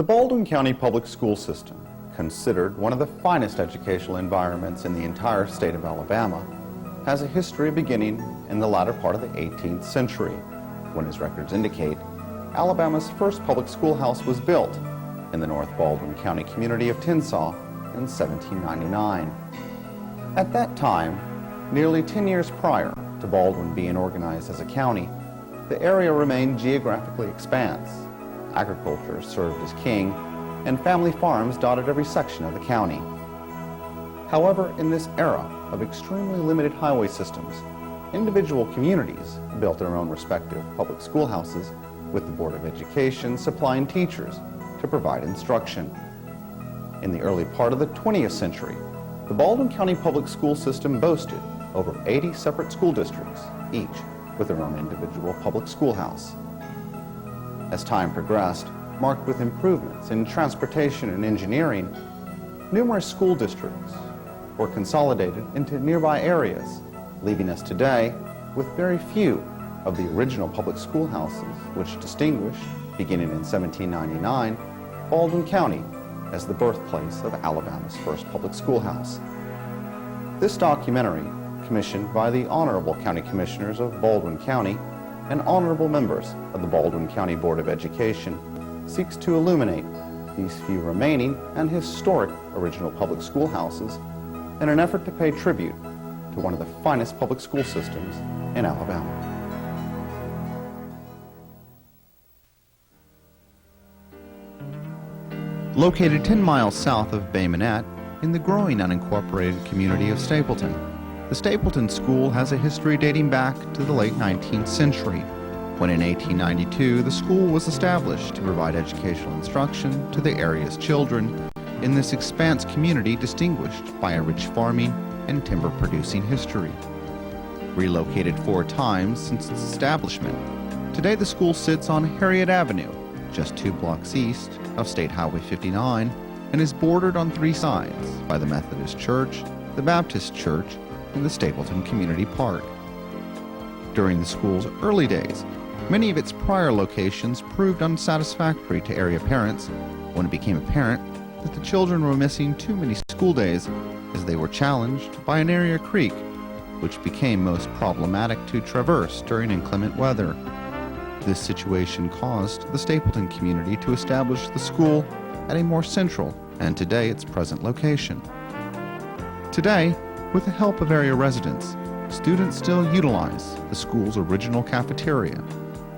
The Baldwin County Public School System, considered one of the finest educational environments in the entire state of Alabama, has a history beginning in the latter part of the 18th century, when, as records indicate, Alabama's first public schoolhouse was built in the North Baldwin County community of Tinsau in 1799. At that time, nearly 10 years prior to Baldwin being organized as a county, the area remained geographically expanse. Agriculture served as king, and family farms dotted every section of the county. However, in this era of extremely limited highway systems, individual communities built their own respective public schoolhouses, with the Board of Education supplying teachers to provide instruction. In the early part of the 20th century, the Baldwin County Public School System boasted over 80 separate school districts, each with their own individual public schoolhouse. As time progressed, marked with improvements in transportation and engineering, numerous school districts were consolidated into nearby areas, leaving us today with very few of the original public schoolhouses which distinguished, beginning in 1799, Baldwin County as the birthplace of Alabama's first public schoolhouse. This documentary, commissioned by the Honorable County Commissioners of Baldwin County and honorable members of the Baldwin County Board of Education, seeks to illuminate these few remaining and historic original public schoolhouses in an effort to pay tribute to one of the finest public school systems in Alabama. Located 10 miles south of Bay Minette, in the growing unincorporated community of Stapleton, the Stapleton School has a history dating back to the late 19th century, when in 1892 the school was established to provide educational instruction to the area's children in this expanse community distinguished by a rich farming and timber-producing history. Relocated 4 times since its establishment, today the school sits on Harriet Avenue, just 2 blocks east of State Highway 59, and is bordered on 3 sides by the Methodist Church, the Baptist Church, and the Stapleton Community Park. During the school's early days, many of its prior locations proved unsatisfactory to area parents when it became apparent that the children were missing too many school days as they were challenged by an area creek, which became most problematic to traverse during inclement weather. This situation caused the Stapleton community to establish the school at a more central and today its present location. Today, with the help of area residents, students still utilize the school's original cafeteria,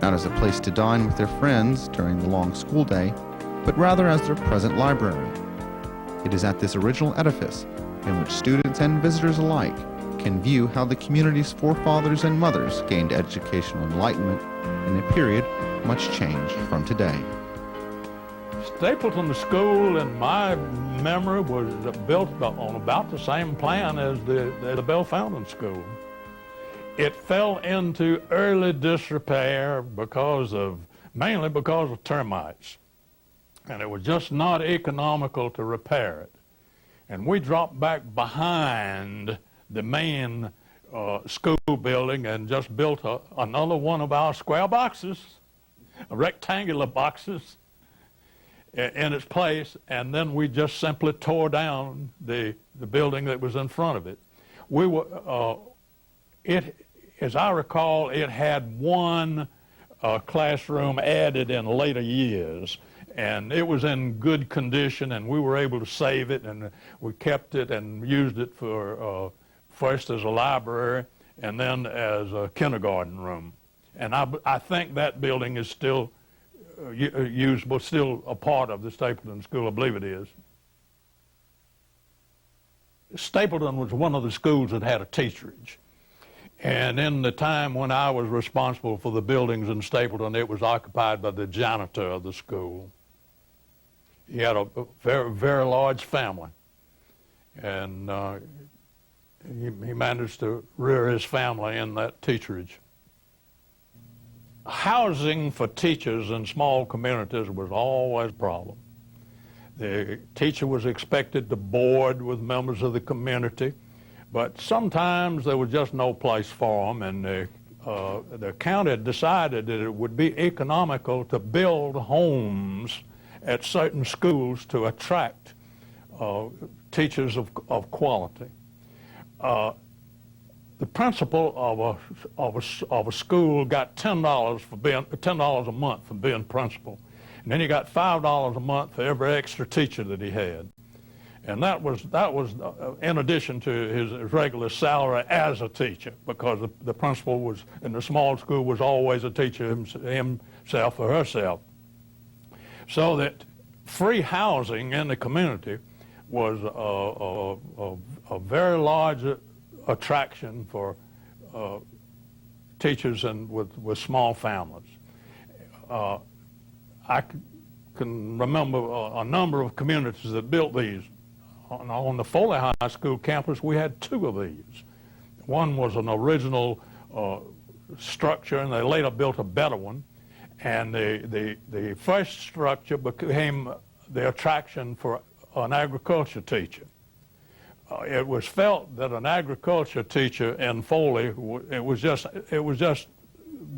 not as a place to dine with their friends during the long school day, but rather as their present library. It is at this original edifice in which students and visitors alike can view how the community's forefathers and mothers gained educational enlightenment in a period much changed from today. Stapleton School, in my memory, was built on about the same plan as the Bell Fountain School. It fell into early disrepair mainly because of termites. And it was just not economical to repair it. And we dropped back behind the main school building and just built another one of our square boxes, rectangular boxes, in its place, and then we just simply tore down the building that was in front of it. We were, as I recall, it had one classroom added in later years, and it was in good condition, and we were able to save it, and we kept it and used it for first as a library and then as a kindergarten room. And I think that building is still usable, still a part of the Stapleton School. I believe it is. Stapleton was one of the schools that had a teacherage. And in the time when I was responsible for the buildings in Stapleton, it was occupied by the janitor of the school. He had a very, very large family. And he managed to rear his family in that teacherage. Housing for teachers in small communities was always a problem. The teacher was expected to board with members of the community, but sometimes there was just no place for them, and the county decided that it would be economical to build homes at certain schools to attract teachers of quality. The principal of a school got $10 a month for being principal, and then he got $5 a month for every extra teacher that he had, and that was in addition to his regular salary as a teacher, because the principal was in the small school was always a teacher himself or herself. So that free housing in the community was a very large attraction for teachers and with small families. I can remember a number of communities that built these. On the Foley High School campus, we had two of these. One was an original structure, and they later built a better one. And the first structure became the attraction for an agriculture teacher. It was felt that an agriculture teacher in Foley, it was just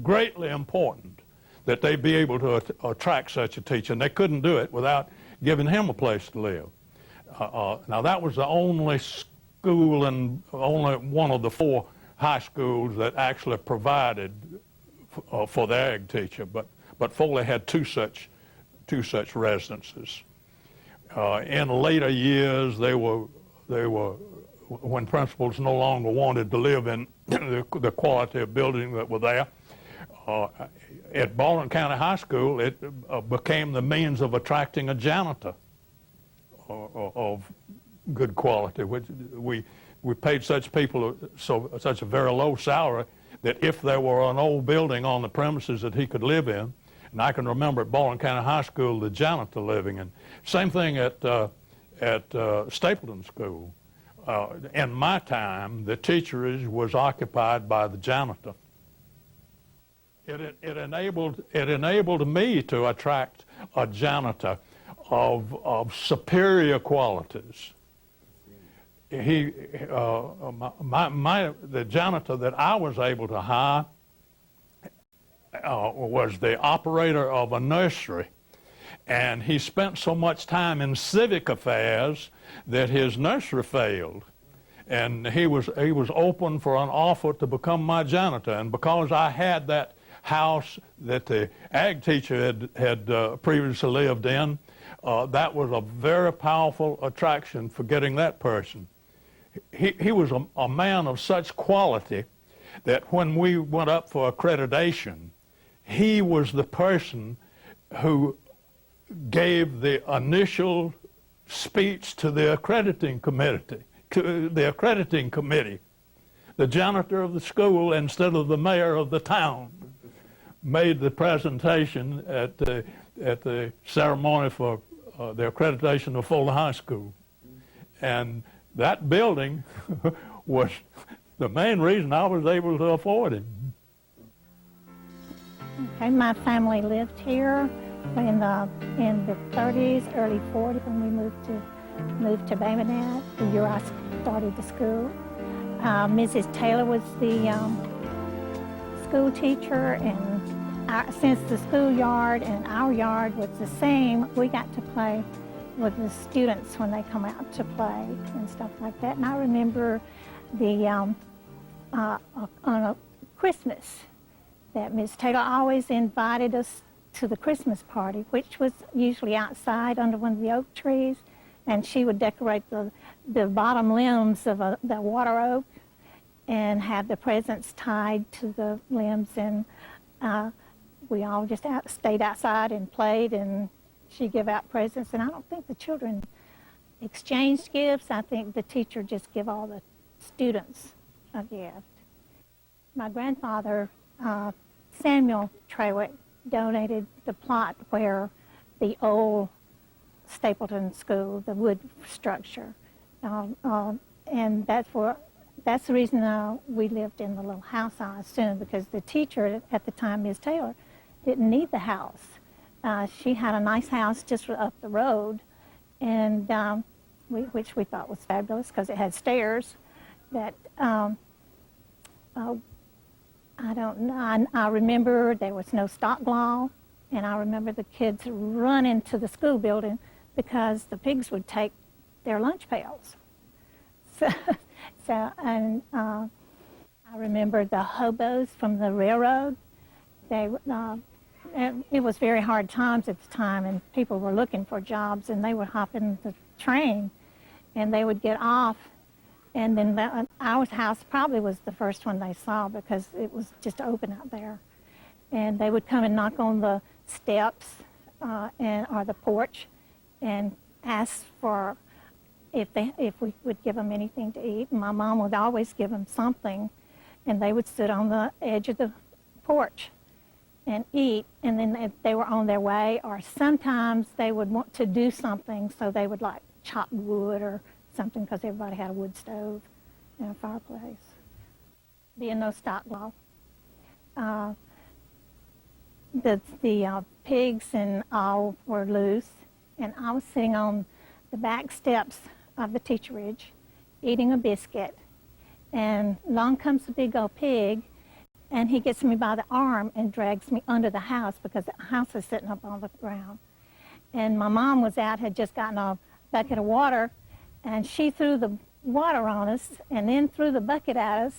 greatly important that they be able to attract such a teacher, and they couldn't do it without giving him a place to live. Now that was the only school and only one of the 4 high schools that actually provided for the ag teacher, but Foley had two such residences. In later years, they were when principals no longer wanted to live in the quality of building that were there. At Baldwin County High School, it became the means of attracting a janitor of good quality. We paid such people such a very low salary that if there were an old building on the premises that he could live in, and I can remember at Baldwin County High School the janitor living in. Same thing at Stapleton School. In my time, the teacherage was occupied by the janitor. It enabled me to attract a janitor of superior qualities. The janitor that I was able to hire was the operator of a nursery, and he spent so much time in civic affairs that his nursery failed, and he was open for an offer to become my janitor. And because I had that house that the ag teacher had previously lived in, that was a very powerful attraction for getting that person. He was a man of such quality that when we went up for accreditation, he was the person who gave the initial speech to the accrediting committee. The janitor of the school, instead of the mayor of the town, made the presentation at the ceremony for the accreditation of Foley High School. And that building was the main reason I was able to afford him. Okay, my family lived here in the 30s, early 40s when we moved to Bay Minette, the year I started the school. Mrs. Taylor was the school teacher, and since the schoolyard and our yard was the same, we got to play with the students when they come out to play and stuff like that. And I remember on a Christmas that Miss Taylor always invited us to the Christmas party, which was usually outside under one of the oak trees, and she would decorate the bottom limbs of the water oak and have the presents tied to the limbs, and we all just stayed outside and played, and she'd give out presents. And I don't think the children exchanged gifts. I think the teacher just give all the students a gift. My grandfather, Samuel Trawick, donated the plot where the old Stapleton School, the wood structure, and that's the reason we lived in the little house, I assume, because the teacher at the time, Ms. Taylor, didn't need the house. She had a nice house just up the road, and which we thought was fabulous because it had stairs. That I don't know. I remember there was no stop law And I remember the kids running to the school building because the pigs would take their lunch pails. And I remember the hobos from the railroad. It was very hard times at the time, and people were looking for jobs, and they would hop in the train, and they would get off, and then our house probably was the first one they saw because it was just open out there. And they would come and knock on the steps or the porch and ask for if we would give them anything to eat. My mom would always give them something, and they would sit on the edge of the porch and eat, and then if they were on their way, or sometimes they would want to do something, so they would like chop wood or something because everybody had a wood stove and a fireplace. Being no stock law. The pigs and all were loose, and I was sitting on the back steps of the teacherage eating a biscuit, and along comes the big old pig, and he gets me by the arm and drags me under the house because the house is sitting up on the ground. And my mom was out, had just gotten a bucket of water, and she threw the water on us and then threw the bucket at us,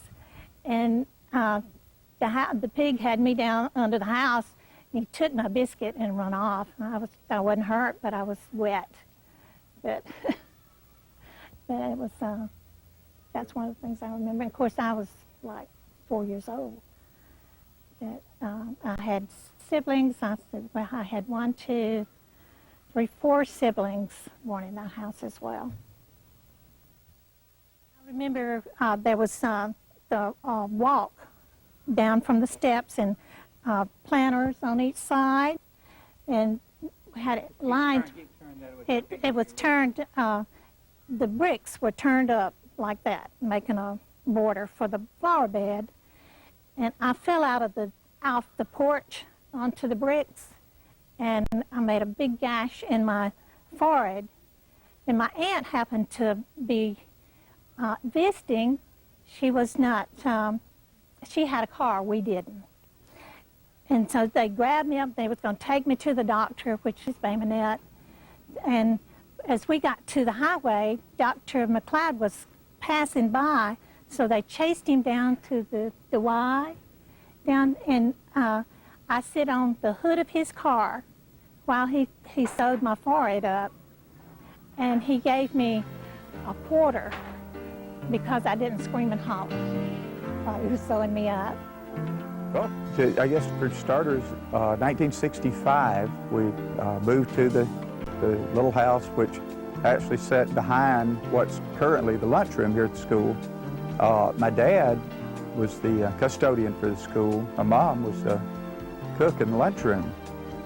and the pig had me down under the house. He took my biscuit and run off. I wasn't hurt, but I was wet. But it was, that's one of the things I remember. And of course, I was like 4 years old. But I had siblings. I had 1, 2, 3, 4 siblings born in our house as well. I remember there was the walk down from the steps, and planters on each side, and we had it lined. It was turned, the bricks were turned up like that, making a border for the flower bed. And I fell off the porch onto the bricks, and I made a big gash in my forehead. And my aunt happened to be visiting. She was not, she had a car, we didn't. And so they grabbed me up. They was going to take me to the doctor, which is Baymanette. And as we got to the highway, Dr. McLeod was passing by, so they chased him down to the Y. And I sit on the hood of his car while he sewed my forehead up. And he gave me a quarter because I didn't scream and holler while he was sewing me up. Well, I guess for starters, 1965, we moved to the little house, which actually sat behind what's currently the lunchroom here at the school. My dad was the custodian for the school. My mom was the cook in the lunchroom.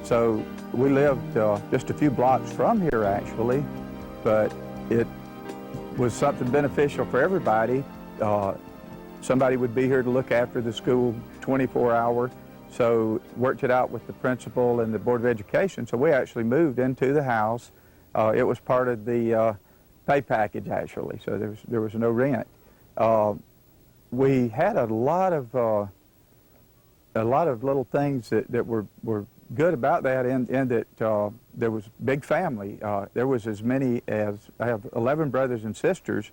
So we lived just a few blocks from here, actually, but it was something beneficial for everybody. Somebody would be here to look after the school 24-hour, so worked it out with the principal and the Board of Education. So we actually moved into the house. It was part of the pay package, actually, so there was no rent. We had a lot of little things that were good about that, in that there was big family. There was as many as, I have 11 brothers and sisters,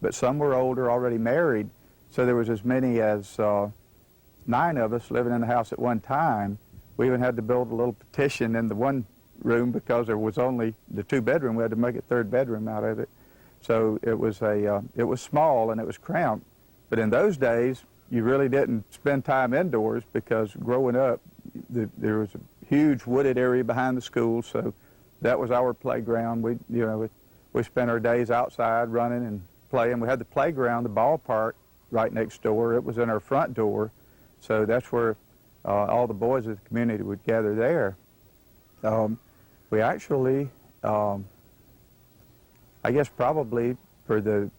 but some were older, already married. So there was as many as 9 of us living in the house at one time. We even had to build a little petition in the one room because there was only the 2-bedroom. We had to make a 3rd bedroom out of it. So it was small and it was cramped. But in those days, you really didn't spend time indoors because growing up, there was a huge wooded area behind the school. So that was our playground. We spent our days outside running and playing. We had the playground, the ballpark, right next door. It was in our front door, so that's where all the boys of the community would gather there. We actually, I guess probably for the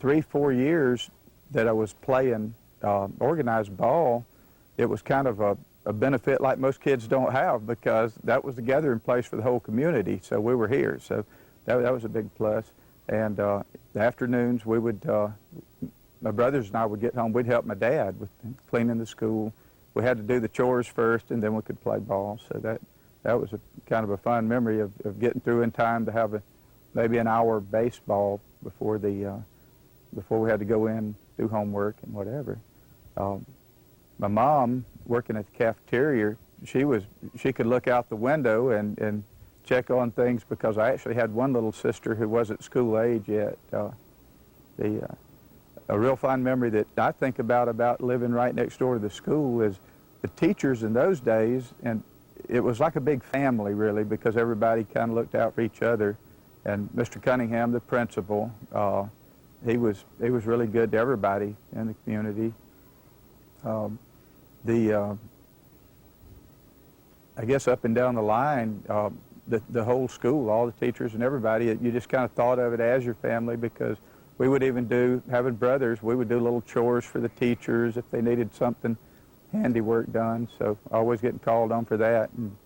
3-4 years that I was playing organized ball, it was kind of a benefit like most kids don't have, because that was the gathering place for the whole community, so we were here. So that was a big plus. And the afternoons we would, my brothers and I would get home, we'd help my dad with cleaning the school, we had to do the chores first, and then we could play ball. So that was a kind of a fun memory of getting through in time to have maybe an hour of baseball before before we had to go in, do homework and whatever. My mom, working at the cafeteria, she could look out the window and check on things, because I actually had one little sister who wasn't school age yet. A real fond memory that I think about living right next door to the school is the teachers in those days, and it was like a big family, really, because everybody kind of looked out for each other. And Mr. Cunningham, the principal, he was really good to everybody in the community. I guess up and down the line, the whole school, all the teachers and everybody, you just kind of thought of it as your family, because we would even having brothers, we would do little chores for the teachers if they needed something handiwork done, so always getting called on for that. And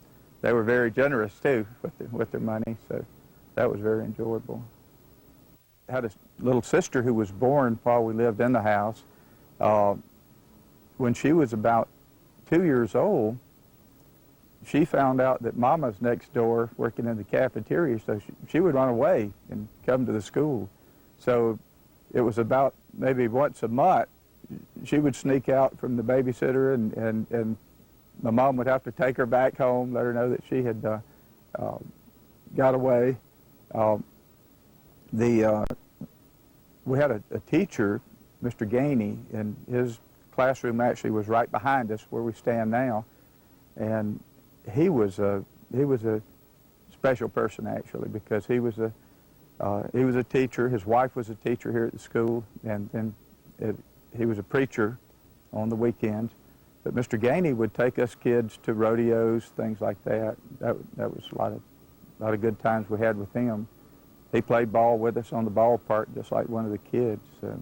they were very generous too with their money, so that was very enjoyable. I had a little sister who was born while we lived in the house. When she was about 2 years old, she found out that Mama's next door working in the cafeteria, so she would run away and come to the school. So it was about maybe once a month, she would sneak out from the babysitter, and my mom would have to take her back home, let her know that she had got away. We had a teacher, Mr. Gainey, and his classroom actually was right behind us where we stand now, and he was a special person, actually, because he was a teacher. His wife was a teacher here at the school, and he was a preacher on the weekends. But Mr. Gainey would take us kids to rodeos, things like that. That was a lot of good times we had with him. He played ball with us on the ballpark just like one of the kids. So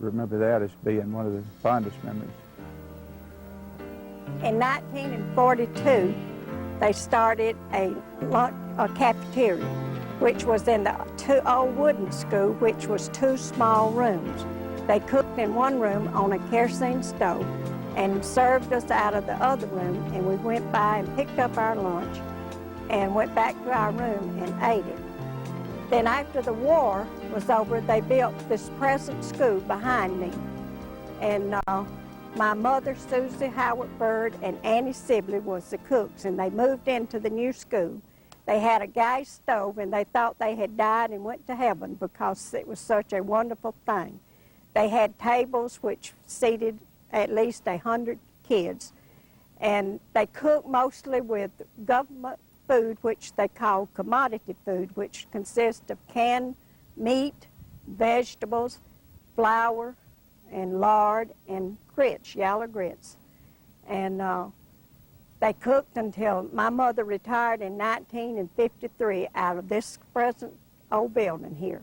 remember that as being one of the fondest memories. In 1942, they started a cafeteria, which was in the old wooden school, which was 2 small rooms. They cooked in one room on a kerosene stove and served us out of the other room, and we went by and picked up our lunch and went back to our room and ate it. Then after the war was over, they built this present school behind me. And my mother, Susie Howard Bird, and Annie Sibley was the cooks, and they moved into the new school. They had a gas stove, and they thought they had died and went to heaven because it was such a wonderful thing. They had tables which seated at least 100 kids, and they cooked mostly with government food, which they call commodity food, which consists of canned meat, vegetables, flour, and lard, and grits, yellow grits. And they cooked until my mother retired in 1953 out of this present old building here.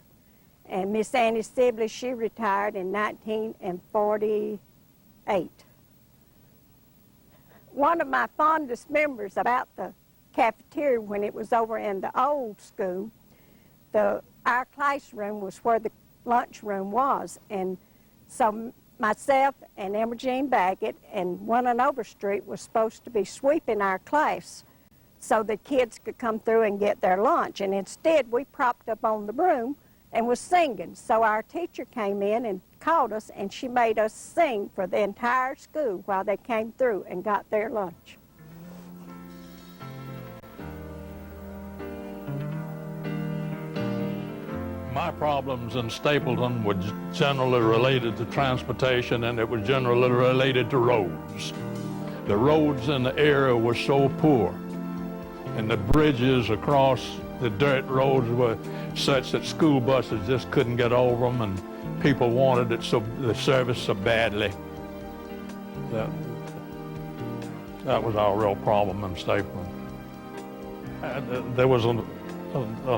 And Miss Annie Sibley, she retired in 1948. One of my fondest memories about the cafeteria when it was over in the old school, our classroom was where the lunchroom was, and so myself and Emma Jean Baggett and one on Overstreet was supposed to be sweeping our class so the kids could come through and get their lunch, and instead we propped up on the broom and was singing. So our teacher came in and called us, and she made us sing for the entire school while they came through and got their lunch. My problems in Stapleton were generally related to transportation, and it was generally related to roads. The roads in the area were so poor, and the bridges across the dirt roads were such that school buses just couldn't get over them, and people wanted the service so badly. That was our real problem in Stapleton. There was an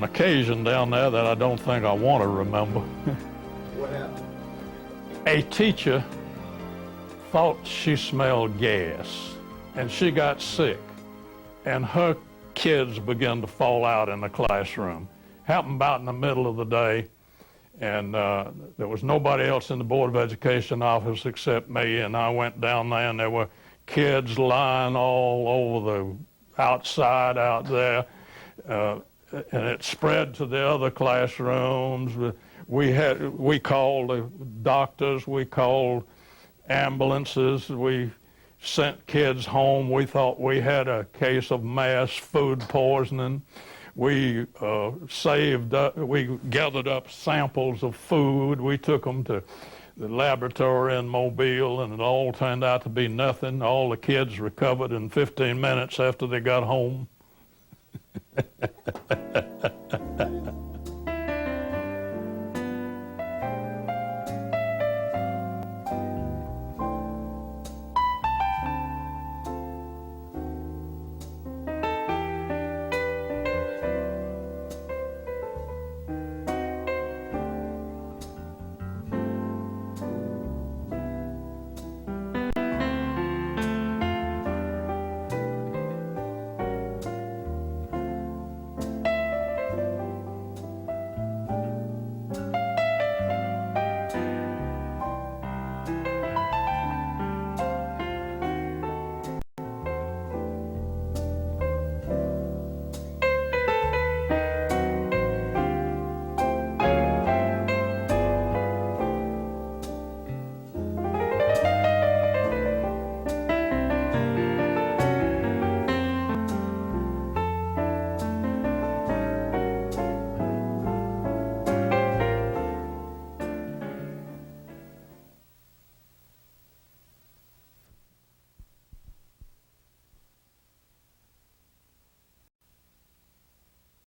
occasion down there that I don't think I want to remember. What happened? A teacher thought she smelled gas, and she got sick, and her kids began to fall out in the classroom. Happened about in the middle of the day, and there was nobody else in the Board of Education office except me, and I went down there, and there were kids lying all over the outside out there, and it spread to the other classrooms. We called the doctors, we called ambulances, we sent kids home. We thought we had a case of mass food poisoning. We we gathered up samples of food. We took them to the laboratory in Mobile, and it all turned out to be nothing. All the kids recovered in 15 minutes after they got home.